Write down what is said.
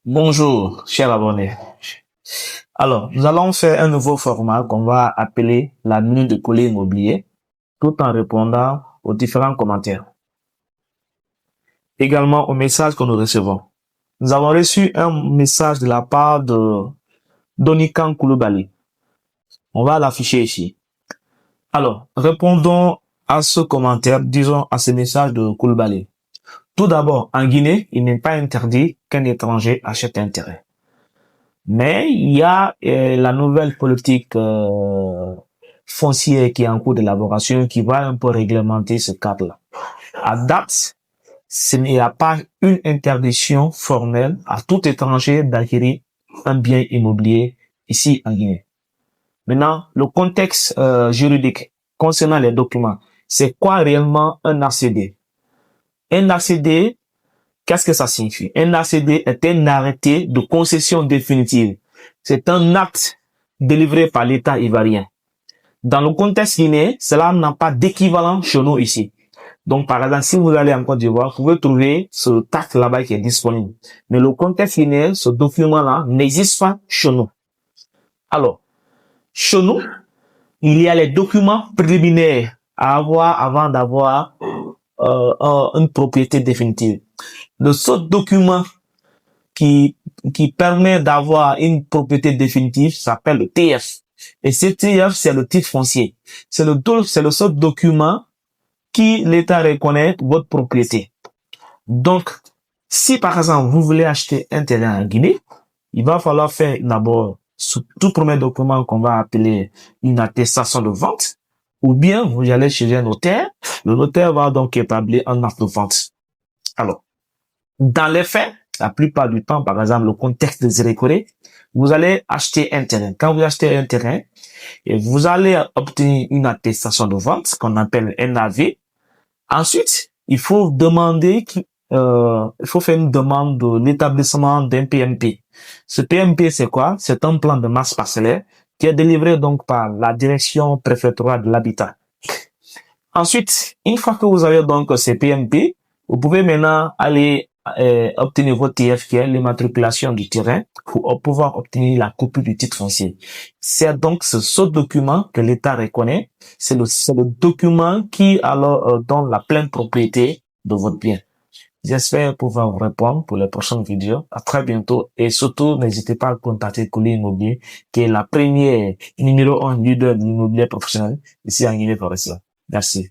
Bonjour, chers abonnés. Alors, nous allons faire un nouveau format qu'on va appeler la minute de courrier immobilier, tout en répondant aux différents commentaires. Également aux messages que nous recevons. Nous avons reçu un message de la part de Donikan Koulibaly. On va l'afficher ici. Alors, répondons à ce commentaire, disons à ce message de Koulibaly. Tout d'abord, en Guinée, il n'est pas interdit qu'un étranger achète un terrain. Mais il y a la nouvelle politique foncière qui est en cours d'élaboration qui va un peu réglementer ce cadre-là. À date, il n'y a pas une interdiction formelle à tout étranger d'acquérir un bien immobilier ici en Guinée. Maintenant, le contexte juridique concernant les documents, c'est quoi réellement un ACD? Un ACD, qu'est-ce que ça signifie? Un ACD est un arrêté de concession définitive. C'est un acte délivré par l'État ivoirien. Dans le contexte guinéen, cela n'a pas d'équivalent chez nous ici. Donc, par exemple, si vous allez en Côte d'Ivoire, vous pouvez trouver ce acte là-bas qui est disponible. Mais le contexte guinéen, ce document-là n'existe pas chez nous. Alors, chez nous, il y a les documents préliminaires à avoir avant d'avoir une propriété définitive. Le seul document qui permet d'avoir une propriété définitive s'appelle le TF. Et ce TF, c'est le titre foncier. C'est le seul document qui l'État reconnaît votre propriété. Donc, si par exemple, vous voulez acheter un terrain en Guinée, il va falloir faire d'abord ce tout premier document qu'on va appeler une attestation de vente, ou bien vous allez chez un notaire. Le notaire va donc établir un acte de vente. Alors, dans les faits, la plupart du temps, par exemple, le contexte de Zérékoré, vous allez acheter un terrain. Quand vous achetez un terrain, et vous allez obtenir une attestation de vente qu'on appelle NAV. Ensuite, il faut faire une demande de l'établissement d'un PMP. Ce PMP, c'est quoi? C'est un plan de masse parcellaire qui est délivré donc par la direction préfectorale de l'habitat. Ensuite, une fois que vous avez donc ces PMP, vous pouvez maintenant aller obtenir votre TF qui est l'immatriculation du terrain pour pouvoir obtenir la copie du titre foncier. C'est donc ce document que l'État reconnaît. C'est le document qui alors donne la pleine propriété de votre bien. J'espère pouvoir vous répondre pour les prochaines vidéos. À très bientôt et surtout n'hésitez pas à contacter Courrier Immobilier qui est la première numéro 1 leader de l'immobilier professionnel ici en Guinée-Conakry. Merci.